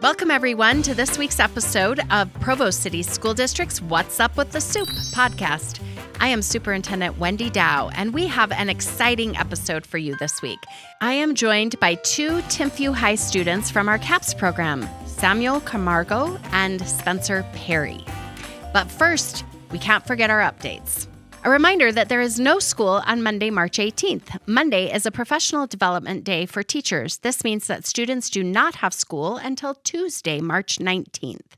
Welcome, everyone, to this week's episode of Provo City School District's What's Up with the Soup podcast. I am Superintendent Wendy Dau, and we have an exciting episode for you this week. I am joined by two Timpview High students from our CAPS program, Samuel Camargo and Spencer Perry. But first, we can't forget our updates. A reminder that there is no school on Monday, March 18th. Monday is a professional development day for teachers. This means that students do not have school until Tuesday, March 19th.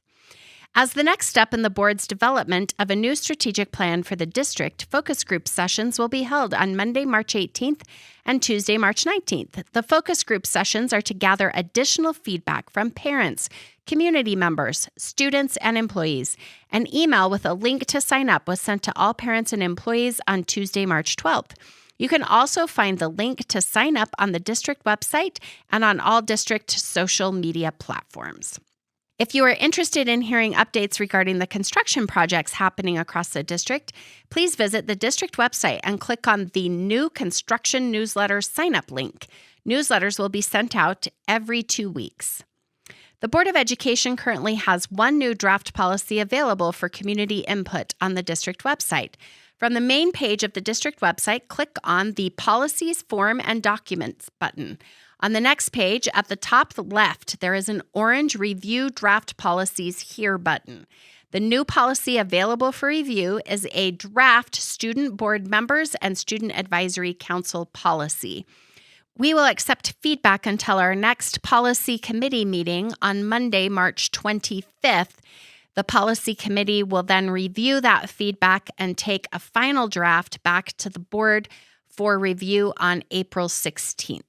As the next step in the board's development of a new strategic plan for the district, focus group sessions will be held on Monday, March 18th and Tuesday, March 19th. The focus group sessions are to gather additional feedback from parents, community members, students, and employees. An email with a link to sign up was sent to all parents and employees on Tuesday, March 12th. You can also find the link to sign up on the district website and on all district social media platforms. If you are interested in hearing updates regarding the construction projects happening across the district, please visit the district website and click on the new construction newsletter sign-up link. Newsletters will be sent out every 2 weeks. The Board of Education currently has one new draft policy available for community input on the district website. From the main page of the district website, click on the Policies, Form, and Documents button. On the next page, at the top left, there is an orange Review Draft Policies Here button. The new policy available for review is a draft Student Board Members and Student Advisory Council policy. We will accept feedback until our next Policy Committee meeting on Monday, March 25th. The Policy Committee will then review that feedback and take a final draft back to the board for review on April 16th.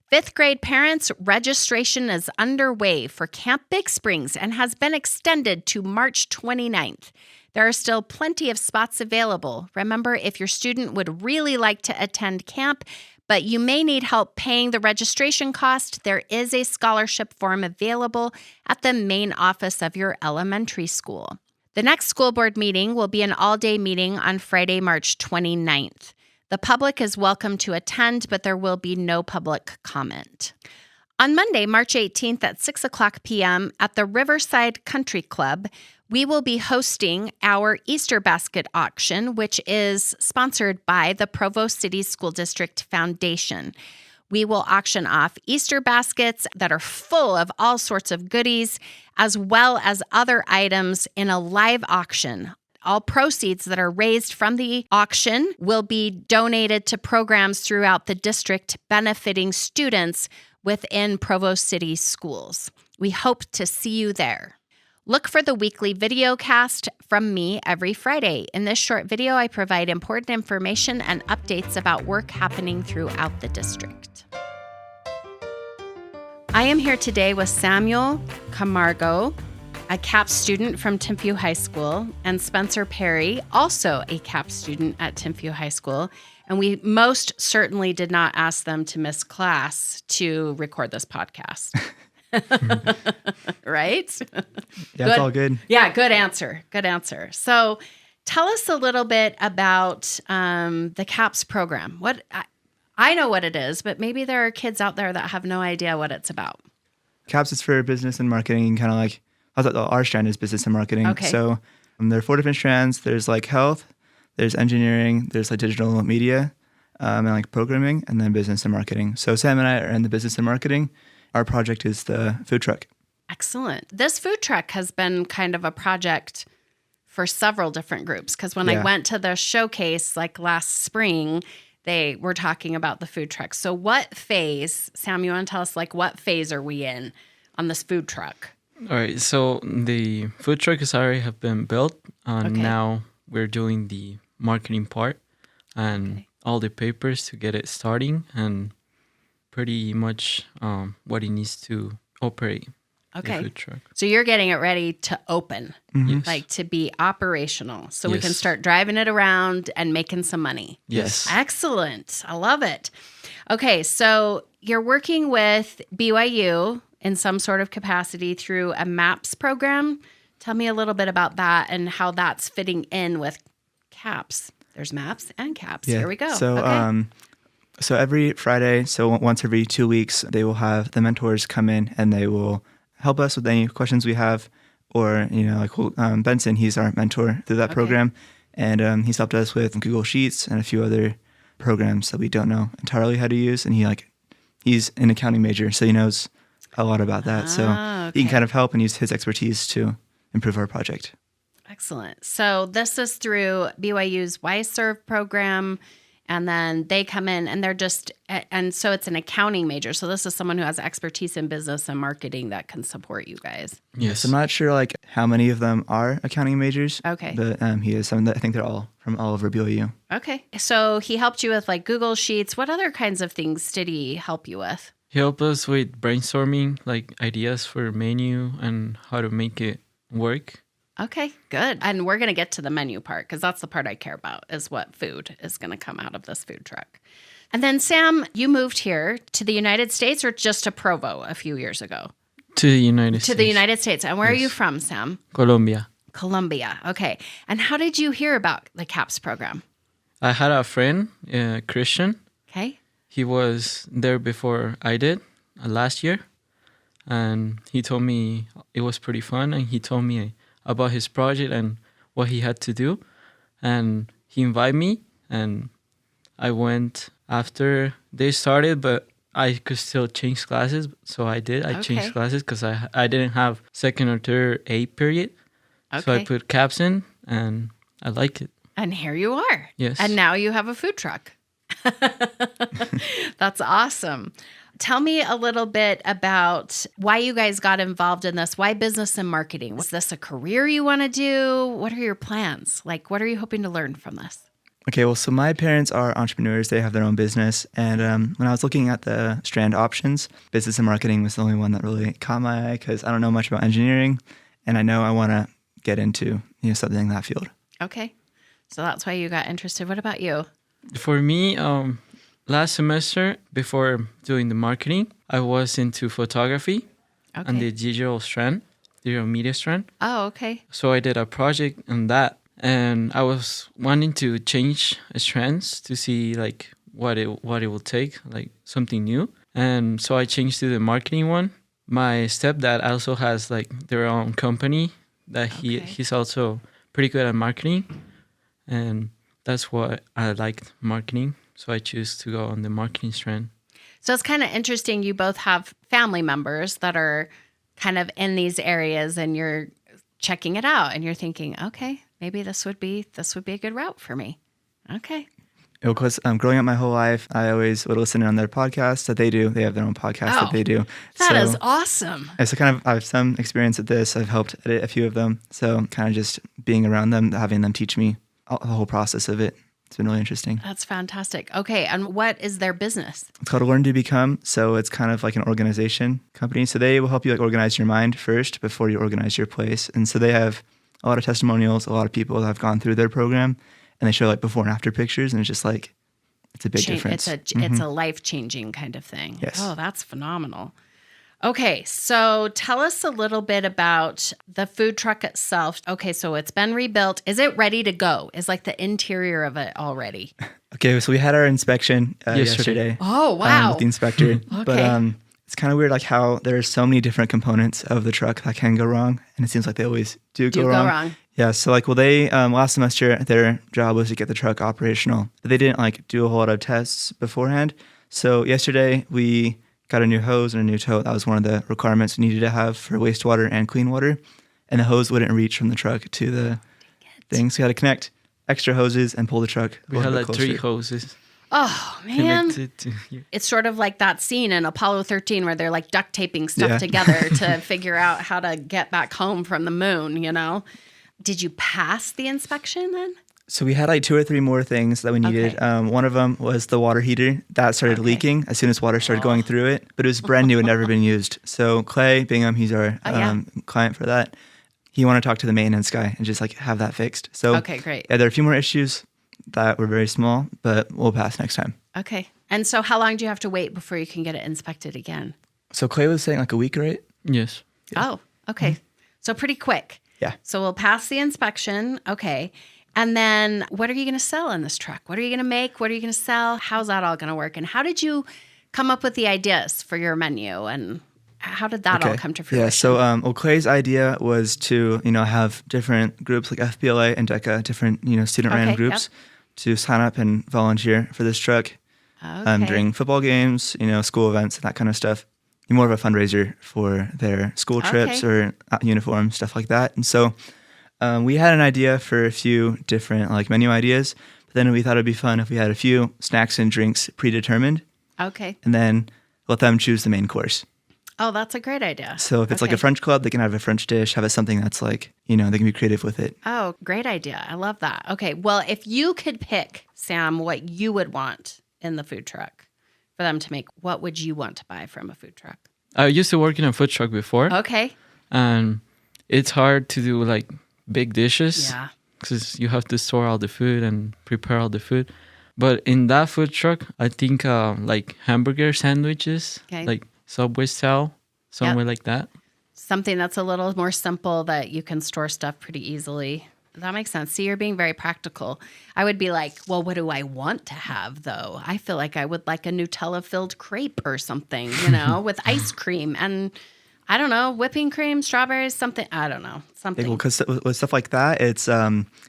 Fifth grade parents, registration is underway for Camp Big Springs and has been extended to March 29th. There are still plenty of spots available. Remember, if your student would really like to attend camp, but you may need help paying the registration cost, there is a scholarship form available at the main office of your elementary school. The next school board meeting will be an all-day meeting on Friday, March 29th. The public is welcome to attend, but there will be no public comment. On Monday, March 18th at 6 o'clock p.m. at the Riverside Country Club, we will be hosting our Easter basket auction, which is sponsored by the Provo City School District Foundation. We will auction off Easter baskets that are full of all sorts of goodies, as well as other items in a live auction. All proceeds that are raised from the auction will be donated to programs throughout the district benefiting students within Provo City schools. We hope to see you there. Look for the weekly video cast from me every Friday. In this short video, I provide important information and updates about work happening throughout the district. I am here today with Samuel Camargo, a CAPS student from Timpview High School, and Spencer Perry, also a CAPS student at Timpview High School. And we most certainly did not ask them to miss class to record this podcast. Right? Yeah, it's all good. Yeah, good answer. Good answer. So tell us a little bit about the CAPS program. I know what it is, but maybe there are kids out there that have no idea what it's about. CAPS is for business and marketing, kind of like, I thought our strand is business and marketing. Okay. So there are 4 different strands. There's like health, there's engineering, there's like digital media, and like programming, and then business and marketing. So Sam and I are in the business and marketing. Our project is the food truck. Excellent. This food truck has been kind of a project for several different groups, because when I went to the showcase like last spring, they were talking about the food truck. So what phase, Sam, you want to tell us like what phase are we in on this food truck? All right, so the food truck is already have been built, and now we're doing the marketing part and all the papers to get it starting, and pretty much what it needs to operate the food truck. So you're getting it ready to open, Yes. like to be operational, so we can start driving it around and making some money. Yes. Excellent. I love it. Okay, so you're working with BYU in some sort of capacity through a MAPS program. Tell me a little bit about that and how that's fitting in with CAPS. There's MAPS and CAPS. Yeah. Here we go. So, so every Friday, so once every 2 weeks, they will have the mentors come in and they will help us with any questions we have. Or, Benson, he's our mentor through that program. And he's helped us with Google Sheets and a few other programs that we don't know entirely how to use. And he's an accounting major, so he knows a lot about that. So he can kind of help and use his expertise to improve our project. Excellent. So this is through BYU's YServe program. And then they come in and and so it's an accounting major. So this is someone who has expertise in business and marketing that can support you guys. Yes. I'm not sure how many of them are accounting majors. Okay. But he is some that I think they're all from all over BYU. Okay. So he helped you with Google Sheets. What other kinds of things did he help you with? He helped us with brainstorming, ideas for menu and how to make it work. Okay, good. And we're going to get to the menu part because that's the part I care about is what food is going to come out of this food truck. And then, Sam, you moved here to the United States or just to Provo a few years ago? To the United States. To the United States. And where are you from, Sam? Colombia. Colombia. Okay. And how did you hear about the CAPS program? I had a friend, Christian. Okay. He was there before I did last year. And he told me it was pretty fun. And he told me about his project and what he had to do. And he invited me, and I went after they started, but I could still change classes. So I did. I changed classes because I didn't have second or third A period. Okay. So I put CAPS in, and I like it. And here you are. Yes. And now you have a food truck. That's awesome. Tell me a little bit about why you guys got involved in this. Why business and marketing? Was this a career you want to do? What are your plans? What are you hoping to learn from this? Okay, well, so my parents are entrepreneurs. They have their own business. And when I was looking at the strand options, business and marketing was the only one that really caught my eye because I don't know much about engineering. And I know I want to get into something in that field. Okay. So that's why you got interested. What about you? For me, last semester, before doing the marketing, I was into photography and the digital media strand. Oh, okay. So I did a project on that, and I was wanting to change strands to see what it will take, something new. And so I changed to the marketing one. My stepdad also has their own company that he's also pretty good at marketing, and that's what I liked, marketing. So I choose to go on the marketing strand. So it's kind of interesting. You both have family members that are kind of in these areas, and you're checking it out, and you're thinking, okay, maybe this would be a good route for me. Okay. Because growing up my whole life, I always would listen in on their podcasts that they do. They have their own podcast that they do. That is awesome. And so I have some experience at this. I've helped edit a few of them. So kind of just being around them, having them teach me the whole process of it. It's been really interesting. That's fantastic. Okay, and what is their business? It's called Learn to Become. So it's kind of like an organization company. So they will help you organize your mind first before you organize your place. And so they have a lot of testimonials, a lot of people that have gone through their program, and they show before and after pictures, and it's just it's a big difference. It's a life-changing kind of thing. Yes. Oh, that's phenomenal. Okay, so tell us a little bit about the food truck itself. Okay, so it's been rebuilt. Is it ready to go? Is the interior of it all ready? Okay, so we had our inspection yesterday. Oh, wow. With the inspector. Okay. But it's kind of weird how there are so many different components of the truck that can go wrong, and it seems like they always do go wrong. Yeah, so they last semester their job was to get the truck operational, but they didn't do a whole lot of tests beforehand. So yesterday we got a new hose and a new tote. That was one of the requirements we needed to have for wastewater and clean water. And the hose wouldn't reach from the truck to the thing. So we had to connect extra hoses and pull the truck. We had 3 hoses. Oh, man. It's sort of like that scene in Apollo 13 where they're duct taping stuff together to figure out how to get back home from the moon, Did you pass the inspection then? So we had 2 or 3 more things that we needed. Okay. One of them was the water heater. That started leaking as soon as water started going through it, but it was brand new and never been used. So Clay Bingham, he's our client for that. He wanted to talk to the maintenance guy and just have that fixed. So okay, great. Yeah, there are a few more issues that were very small, but we'll pass next time. Okay. And so how long do you have to wait before you can get it inspected again? So Clay was saying a week, right? Yes. Yeah. Oh, okay. Mm-hmm. So pretty quick. Yeah. So we'll pass the inspection. Okay. And then what are you going to sell in this truck? What are you going to make? What are you going to sell? How's that all going to work? And how did you come up with the ideas for your menu? And How did that all come to fruition? Yeah, so Clay's idea was to, have different groups like FBLA and DECA, different, student-ran groups to sign up and volunteer for this truck during football games, school events, that kind of stuff. More of a fundraiser for their school trips or uniforms, stuff like that. And so we had an idea for a few different menu ideas, but then we thought it'd be fun if we had a few snacks and drinks predetermined. Okay. And then let them choose the main course. Oh, that's a great idea. So if it's like a French club, they can have a French dish, have it something that's they can be creative with it. Oh, great idea. I love that. Okay. Well, if you could pick, Sam, what you would want in the food truck for them to make, what would you want to buy from a food truck? I used to work in a food truck before. Okay. And it's hard to do big dishes. Yeah. Because you have to store all the food and prepare all the food. But in that food truck, I think hamburger sandwiches, Subway style, somewhere like that. Something that's a little more simple that you can store stuff pretty easily. That makes sense. See, you're being very practical. I would be like, well, what do I want to have, though? I feel like I would like a Nutella-filled crepe or something, with ice cream and, I don't know, whipping cream, strawberries, something. I don't know, something. Yeah, well, because with stuff like that, it's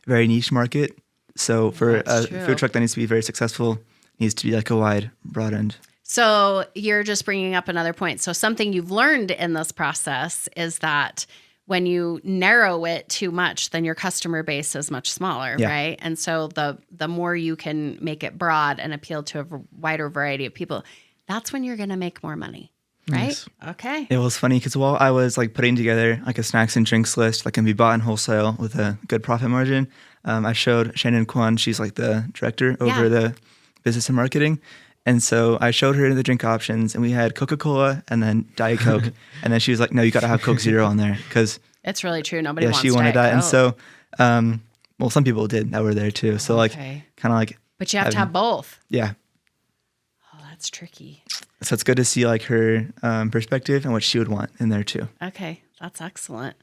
very niche market. So for a food truck that needs to be very successful, it needs to be a wide, broad end. So you're just bringing up another point. So something you've learned in this process is that when you narrow it too much, then your customer base is much smaller, right? And so the more you can make it broad and appeal to a wider variety of people, that's when you're going to make more money, right? Yes. Okay. It was funny because while I was putting together a snacks and drinks list that can be bought in wholesale with a good profit margin, I showed Shannon Kwan, she's the director over the business and marketing. And so I showed her the drink options, and we had Coca-Cola and then Diet Coke. And then she was like, no, you got to have Coke Zero on there. Because it's really true. Nobody wants she wanted Diet that. Coke. And so, some people did that were there too. So kind of But you have to have both. Yeah. Oh, that's tricky. So it's good to see her perspective and what she would want in there too. Okay. That's excellent.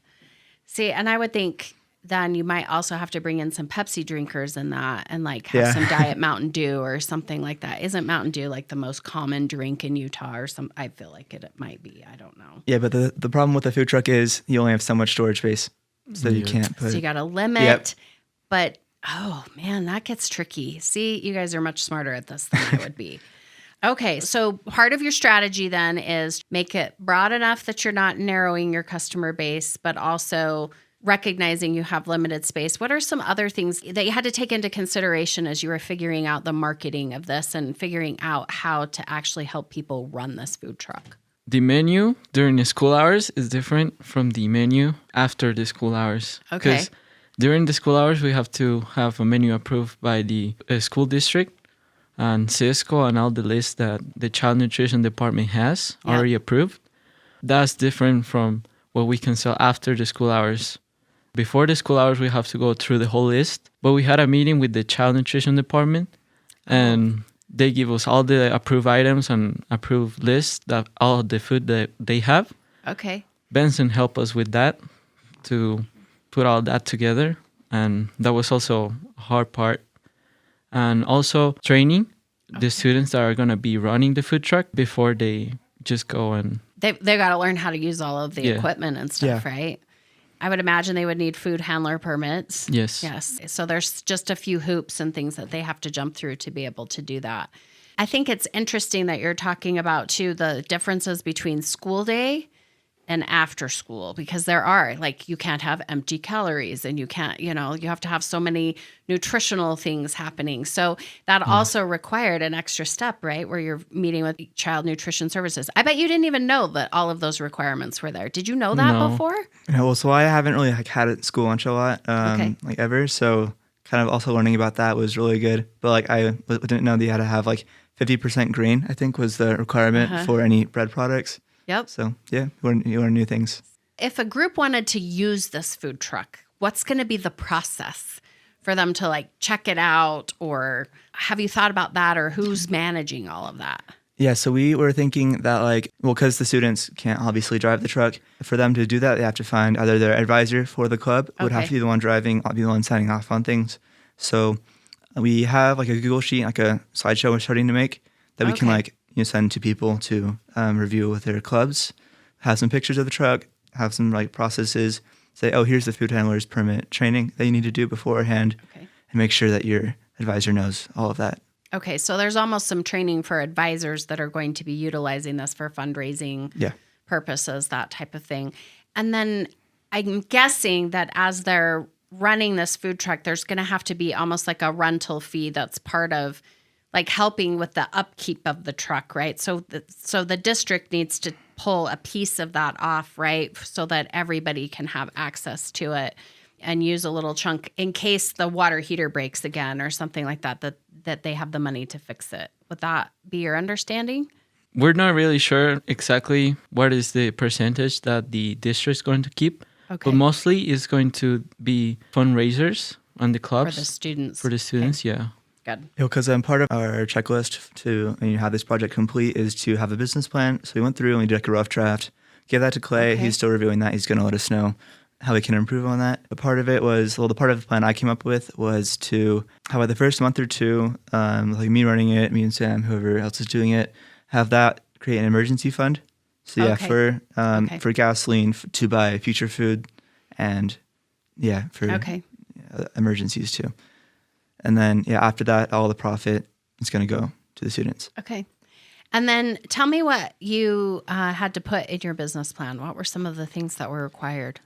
See, and I would think then you might also have to bring in some Pepsi drinkers in that and have some Diet Mountain Dew or something like that. Isn't Mountain Dew the most common drink in Utah or some? I feel like it might be. I don't know. Yeah, but the problem with the food truck is you only have so much storage space, so you can't put. So you got to limit. Yep. But oh man, that gets tricky. See, you guys are much smarter at this than I would be. Okay, so part of your strategy then is make it broad enough that you're not narrowing your customer base, but also recognizing you have limited space. What are some other things that you had to take into consideration as you were figuring out the marketing of this and figuring out how to actually help people run this food truck? The menu during the school hours is different from the menu after the school hours. Okay. Because during the school hours, we have to have a menu approved by the school district and Cisco and all the lists that the child nutrition department has already approved. That's different from what we can sell after the school hours. Before the school hours, we have to go through the whole list. But we had a meeting with the child nutrition department, and they give us all the approved items and approved lists that all the food that they have. Okay. Benson helped us with that to put all that together, and that was also a hard part. And also training the students that are going to be running the food truck before they just go and... They got to learn how to use all of the equipment and stuff, right? I would imagine they would need food handler permits. Yes. Yes. So there's just a few hoops and things that they have to jump through to be able to do that. I think it's interesting that you're talking about, too, the differences between school day and after school, because there are, you can't have empty calories and you can't, you have to have so many nutritional things happening. So that also required an extra step, right? Where you're meeting with child nutrition services. I bet you didn't even know that all of those requirements were there. Did you know that before? Yeah, well, so I haven't really had it school lunch a lot, ever. So kind of also learning about that was really good. But I didn't know that you had to have 50% green, I think was the requirement for any bread products. Yep. So, you learn new things. If a group wanted to use this food truck, what's going to be the process for them to check it out? Or have you thought about that, or who's managing all of that? Yeah, so we were thinking that because the students can't obviously drive the truck, for them to do that, they have to find either their advisor for the club would have to be the one driving, be the one signing off on things. So we have a Google sheet, a slideshow we're starting to make that we can send to people to review with their clubs, have some pictures of the truck, have some like processes, say, oh, here's the food handler's permit training that you need to do beforehand, Okay. and make sure that your advisor knows all of that. Okay, so there's almost some training for advisors that are going to be utilizing this for fundraising purposes, that type of thing. And then I'm guessing that as they're running this food truck, there's going to have to be almost like a rental fee that's part of like helping with the upkeep of the truck, right? So the district needs to pull a piece of that off, right? So that everybody can have access to it and use a little chunk in case the water heater breaks again or something like that, that they have the money to fix it. Would that be your understanding? We're not really sure exactly what is the percentage that the district's going to keep, Okay. but mostly it's going to be fundraisers on the clubs. For the students. For the students, yeah. Good. Because part of our checklist to have this project complete is to have a business plan. So we went through and we did like a rough draft, gave that to Clay. Okay. He's still reviewing that. He's going to let us know how we can improve on that. But part of it was, the part of the plan I came up with was to, how by the first month or two, like me running it, me and Sam, whoever else is doing it, have that create an emergency fund. So Okay. for gasoline, to buy future food, and for emergencies too. And then after that, all the profit is going to go to the students. Okay. And then tell me what you had to put in your business plan. What were some of the things that were required?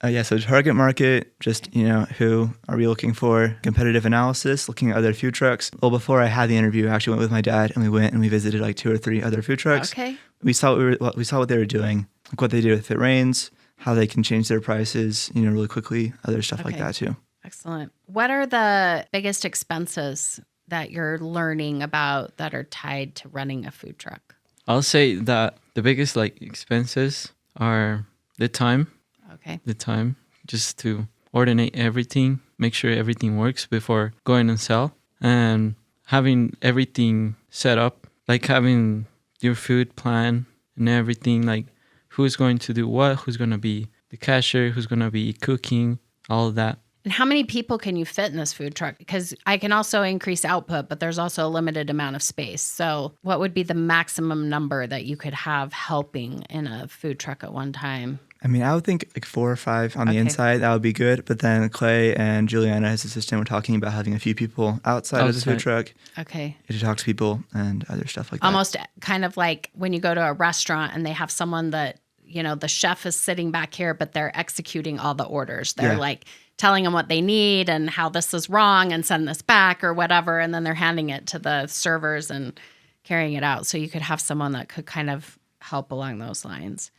So target market, just, who are we looking for? Competitive analysis, looking at other food trucks. Well, before I had the interview, I actually went with my dad and we went and we visited like 2 or 3 other food trucks. Okay. We saw what they were doing, like what they do if it rains, how they can change their prices, really quickly, other stuff like that too. Excellent. What are the biggest expenses that you're learning about that are tied to running a food truck? I'll say that the biggest expenses are the time. Okay. The time just to coordinate everything, make sure everything works before going and sell, and having everything set up, like having your food plan and everything, like who's going to do what, who's going to be the cashier, who's going to be cooking, all of that. And how many people can you fit in this food truck? Because I can also increase output, but there's also a limited amount of space. So what would be the maximum number that you could have helping in a food truck at one time? I would think like 4 or 5 on the inside, that would be good. But then Clay and Juliana, his assistant, were talking about having a few people outside of the food truck. Okay. To talk to people and other stuff like Almost kind of like when you go to a restaurant and they have someone that, the chef is sitting back here, but they're executing all the orders. They're like telling them what they need and how this is wrong and send this back or whatever. And then they're handing it to the servers and carrying it out. So you could have someone that could kind of help along those lines.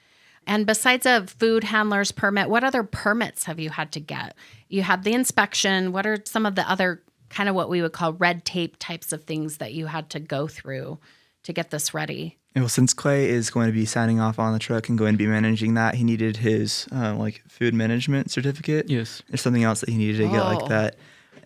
And besides a food handler's permit, what other permits have you had to get? You had the inspection. What are some of the other kind of what we would call red tape types of things that you had to go through to get this ready? Well, since Clay is going to be signing off on the truck and going to be managing that, he needed his food management certificate. Yes. There's something else that he needed to get like that.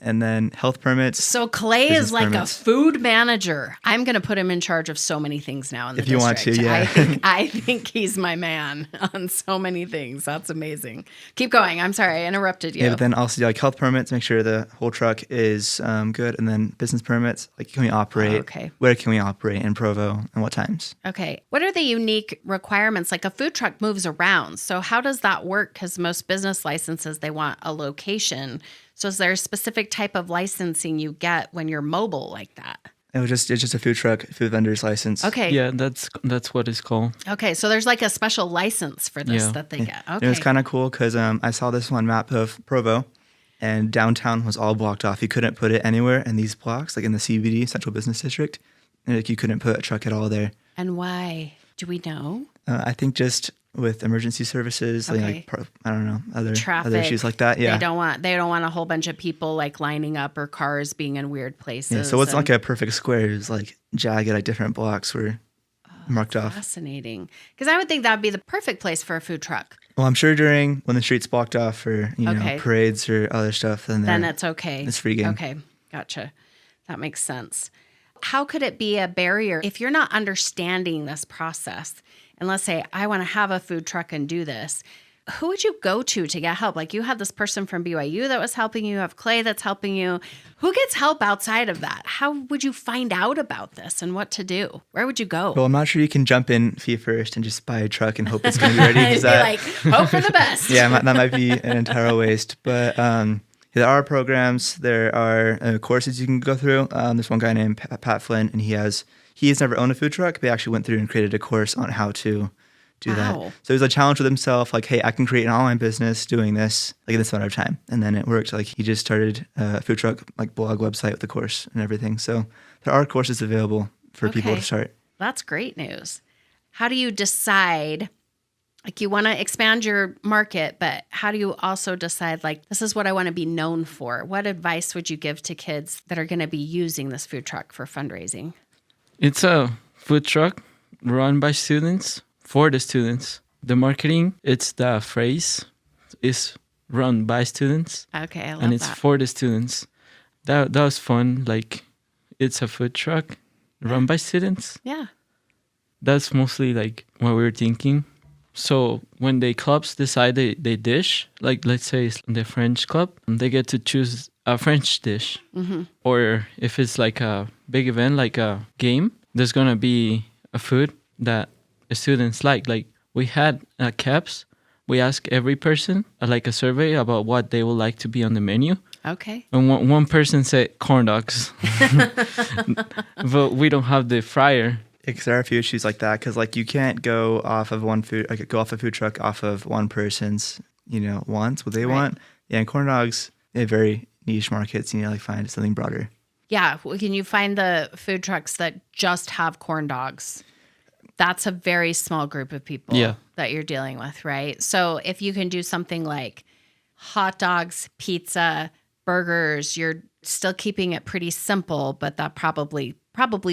And then health permits. So Clay is like a food manager. I'm going to put him in charge of so many things now in the district. If you want to, yeah. I think he's my man on so many things. That's amazing. Keep going. I'm sorry, I interrupted you. Yeah, but then also health permits, make sure the whole truck is good. And then business permits, like can we operate? Okay. Where can we operate in Provo and what times? Okay. What are the unique requirements? Like a food truck moves around. So how does that work? Because most business licenses, they want a location. So is there a specific type of licensing you get when you're mobile like that? It's just a food truck, food vendor's license. Okay. Yeah, that's what it's called. Okay, so there's like a special license for this that they get. Okay. It was kind of cool because I saw this one map of Provo, and downtown was all blocked off. You couldn't put it anywhere in these blocks, like in the CBD, Central Business District. And, you couldn't put a truck at all there. And why? Do we know? I think just with emergency services, I don't know, other issues like that. Yeah, they don't want a whole bunch of people like lining up or cars being in weird places. Yeah, so it's like a perfect square. It's like jagged, like different blocks were marked off. Fascinating, because I would think that would be the perfect place for a food truck. Well, I'm sure when the street's blocked off for parades or other stuff, then it's okay. It's free game. Okay, gotcha. That makes sense. How could it be a barrier if you're not understanding this process? And let's say I want to have a food truck and do this. who would you go to get help? Like you had this person from BYU that was helping you. You have Clay that's helping you. Who gets help outside of that? How would you find out about this and what to do? Where would you go? Well, I'm not sure you can jump in feet first and just buy a truck and hope it's going to be ready. Hope for the best. Yeah, that might be an entire waste. But there are programs. There are courses you can go through. There's one guy named Pat Flynn, and he has never owned a food truck, but he actually went through and created a course on how to do that. So it was a challenge with himself, like, hey, I can create an online business doing this, like, in this amount of time. And then it worked. Like, he just started a food truck, like, blog website with the course and everything. So there are courses available for people to start. That's great news. How do you decide, like, you want to expand your market, but how do you also decide, like, this is what I want to be known for? What advice would you give to kids that are going to be using this food truck for fundraising? It's a food truck run by students for the students. The marketing, it's the phrase, is run by students. Okay, I love that. And it's for the students. That was fun. Like, it's a food truck run by students. Yeah. That's mostly like what we were thinking. So when the clubs decide they dish, like let's say it's the French club, they get to choose a French dish. Mm-hmm. Or if it's like a big event, like a game, there's going to be a food that the students like. Like we had at CAPS, we asked every person like a survey about what they would like to be on the menu. Okay. And one person said corn dogs, but we don't have the fryer. Because there are a few issues like that. Because like you can't go off of go off a food truck off of one person's wants, what they want. Yeah, and corn dogs, they have very niche markets. You need to like find something broader. Yeah, can you find the food trucks that just have corn dogs? That's a very small group of people that you're dealing with, right? So if you can do something like hot dogs, pizza, burgers, you're still keeping it pretty simple, but that probably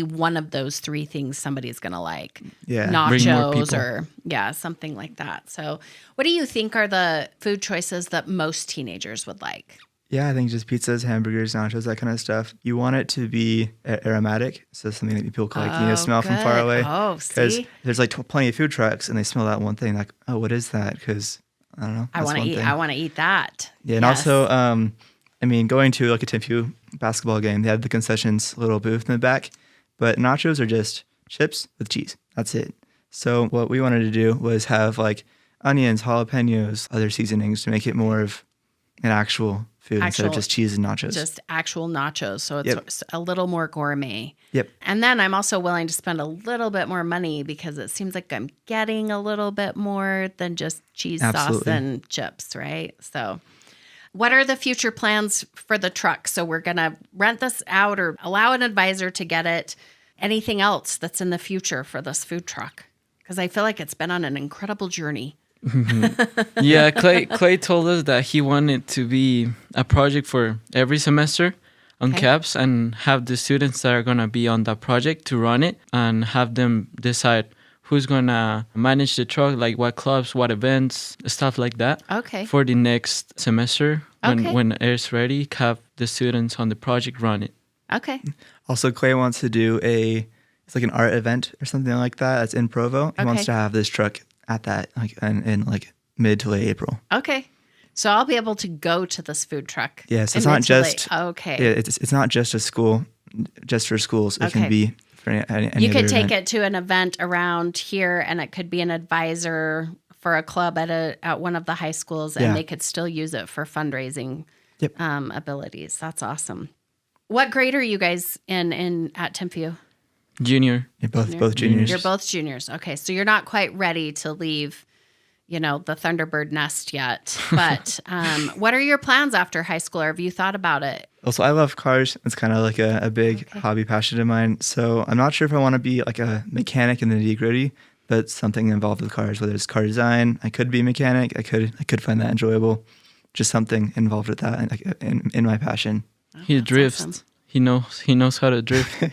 one of those three things somebody's going to like. Yeah. Nachos or something like that. So what do you think are the food choices that most teenagers would like? Yeah, I think just pizzas, hamburgers, nachos, that kind of stuff. You want it to be aromatic, so something that people can like smell from far away. Oh, because see? there's like plenty of food trucks, and they smell that one thing, like, oh, what is that? Because I don't know. I want to eat that. Yeah, and also, going to like a Timpview basketball game, they had the concessions little booth in the back, but nachos are just chips with cheese. That's it. So what we wanted to do was have like onions, jalapenos, other seasonings to make it more of an actual food instead of just cheese and nachos. Just actual nachos. So it's a little more gourmet. Yep. And then I'm also willing to spend a little bit more money because it seems like I'm getting a little bit more than just cheese sauce and chips, right? So what are the future plans for the truck? So we're going to rent this out or allow an advisor to get it. Anything else that's in the future for this food truck? Because I feel like it's been on an incredible journey. Yeah, Clay told us that he wanted to be a project for every semester on CAPS and have the students that are going to be on that project to run it and have them decide who's going to manage the truck, like what clubs, what events, stuff like that. Okay. For the next semester, when it's ready, have the students on the project run it. Okay. Also, Clay wants to do it's like an art event or something like that. That's in Provo. He wants to have this truck at that in like mid to late April. Okay. So I'll be able to go to this food truck. Yeah, so it's not just it's not just a school, just for schools. It can be for any you could other take event. it to an event around here, and it could be an advisor for a club at one of the high schools, and they could still use it for fundraising abilities. That's awesome. What grade are you guys in at Timpview? Junior. You're both juniors. You're both juniors. Okay, so you're not quite ready to leave, the Thunderbird nest yet. But what are your plans after high school? Or have you thought about it? Also, I love cars. It's kind of like a big hobby passion of mine. So I'm not sure if I want to be like a mechanic in the nitty-gritty, but something involved with cars, whether it's car design. I could be a mechanic. I could find that enjoyable. Just something involved with that in my passion. He drifts. Awesome. He knows how to drift.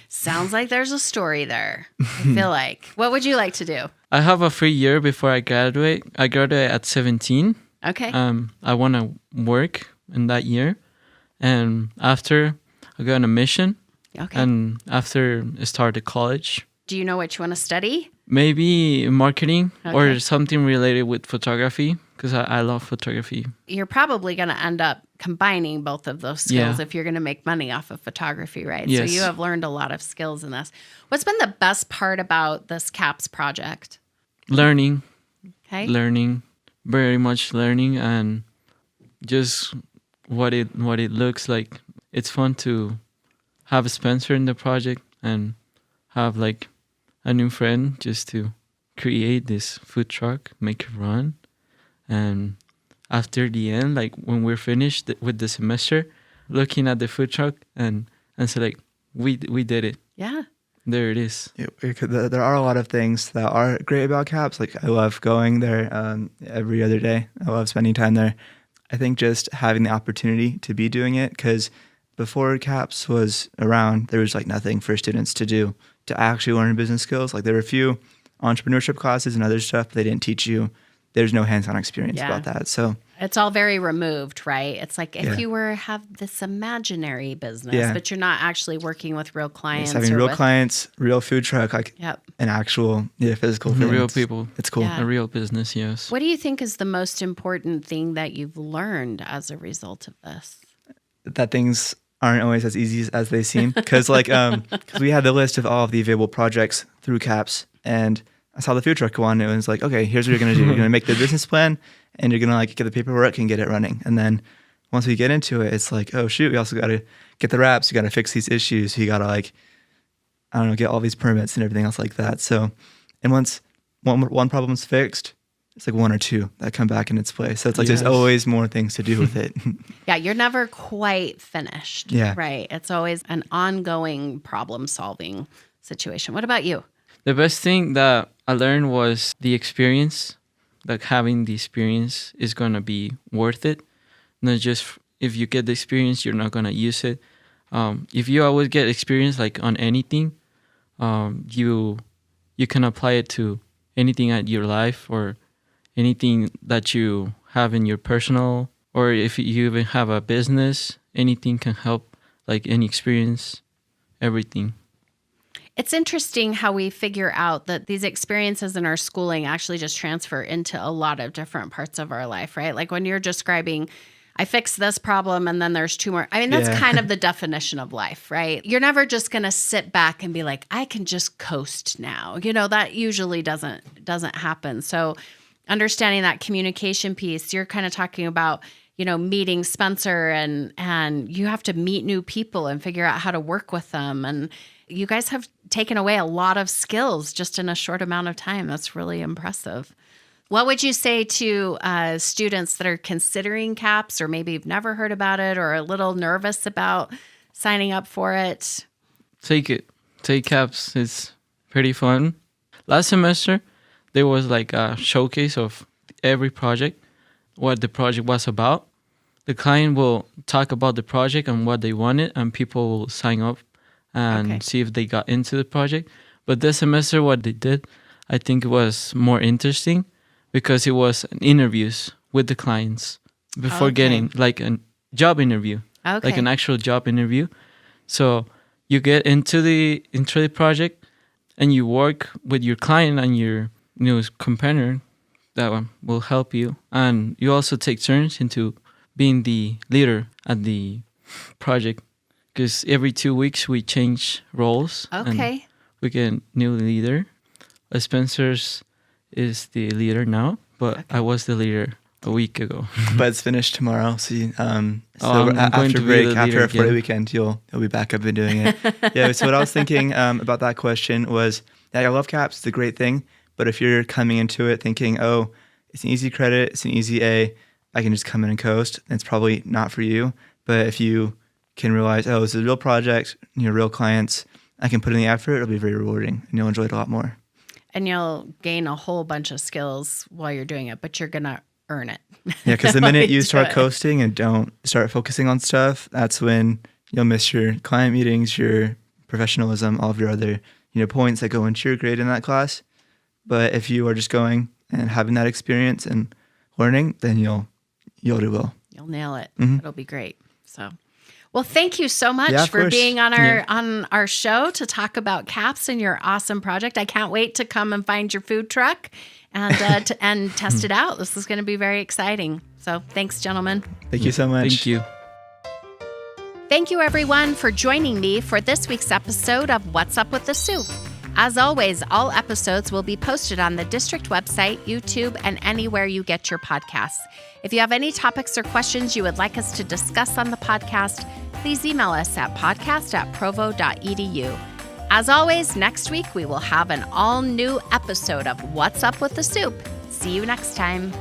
Sounds like there's a story there. I feel like. What would you like to do? I have a free year before I graduate. I graduate at 17. Okay. I want to work in that year. And after, I go on a mission. Okay. And after I start college. Do you know what you want to study? Maybe marketing or Okay. something related with photography, because I love photography. You're probably going to end up combining both of those skills Yeah. if you're going to make money off of photography, right? So Yes. you have learned a lot of skills in this. What's been the best part about this CAPS project? Learning, Okay. very much learning, and just what it looks like. It's fun to have Spencer in the project and have like a new friend just to create this food truck, make it run. And after the end, like when we're finished with the semester, looking at the food truck and say like, we did it. Yeah. There it is. There are a lot of things that are great about CAPS. Like I love going there every other day. I love spending time there. I think just having the opportunity to be doing it, because before CAPS was around, there was like nothing for students to do to actually learn business skills. Like there were a few entrepreneurship classes and other stuff, but they didn't teach you. There's no hands-on experience Yeah. about that. So It's all very removed, right? It's like if Yeah. you have this imaginary business, Yeah. but you're not actually working with real clients. it's having or real with, clients, real food truck, like Yep. an actual physical The thing. real It's- people. It's cool. Yeah. A real business, yes. What do you think is the most important thing that you've learned as a result of this? That things aren't always as easy as they seem. Because cause we had the list of all of the available projects through CAPS, and I saw the food truck one. It was like, okay, here's what you're gonna do. You're gonna make the business plan, and you're gonna like get the paperwork and get it running. And then once we get into it, it's like, oh shoot, we also gotta get the wraps. You gotta fix these issues. You gotta get all these permits and everything else like that. So, and once one problem's fixed, it's like one or two that come back in its place. So it's like Yes. there's always more things to do with it. Yeah, you're never quite finished. Yeah. Right. It's always an ongoing problem solving situation. What about you? The best thing that I learned was the experience. Like having the experience is gonna be worth it. Not just if you get the experience, you're not gonna use it. If you always get experience like on anything, you can apply it to anything at your life or anything that you have in your personal, or if you even have a business, anything can help. Like any experience, everything. It's interesting how we figure out that these experiences in our schooling actually just transfer into a lot of different parts of our life, right? Like when you're describing, I fixed this problem and then there's two more. I mean, that's Yeah. kind of the definition of life, right? You're never just going to sit back and be like, I can just coast now. That usually doesn't happen. So understanding that communication piece, you're kind of talking about, meeting Spencer and you have to meet new people and figure out how to work with them. And you guys have taken away a lot of skills just in a short amount of time. That's really impressive. What would you say to students that are considering CAPS, or maybe you've never heard about it or are a little nervous about signing up for it? Take it. Take CAPS. It's pretty fun. Last semester, there was like a showcase of every project, what the project was about. The client will talk about the project and what they wanted, and people will sign up and Okay. see if they got into the project. But this semester, what they did, I think it was more interesting because it was interviews with the clients before Okay. getting like a job interview, Okay. like an actual job interview. So you get into the project and you work with your client and your competitor that one will help you. And you also take turns into being the leader at the project, because every 2 weeks we change roles. And Okay. we get a new leader. Spencer's is the leader now, but I was the leader a week ago. But it's finished tomorrow. So, I'm after going to be break, the after leader a 4-day again. weekend, you'll be back up and doing it. Yeah. So what I was thinking about that question was, I love CAPS. It's a great thing. But if you're coming into it thinking, oh, it's an easy credit, it's an easy A, I can just come in and coast, it's probably not for you. But if you can realize, oh, this is a real project, real clients, I can put in the effort, it'll be very rewarding, and you'll enjoy it a lot more. And you'll gain a whole bunch of skills while you're doing it, but you're going to earn it. Yeah, because the minute you Do start it. coasting and don't start focusing on stuff, that's when you'll miss your client meetings, your professionalism, all of your other points that go into your grade in that class. But if you are just going and having that experience and learning, then you'll do well. You'll nail it. Mhm. It'll be great. So, Well, thank you so much Yeah, of for course. being on our show to talk about CAPS and your awesome project. I can't wait to come and find your food truck and and test it out. This is going to be very exciting. So thanks, gentlemen. Thank you so much. Thank you. Thank you, everyone, for joining me for this week's episode of What's Up with the Soup. As always, all episodes will be posted on the district website, YouTube, and anywhere you get your podcasts. If you have any topics or questions you would like us to discuss on the podcast, please email us at podcast@provo.edu. As always, next week we will have an all-new episode of What's Up with the Soup. See you next time.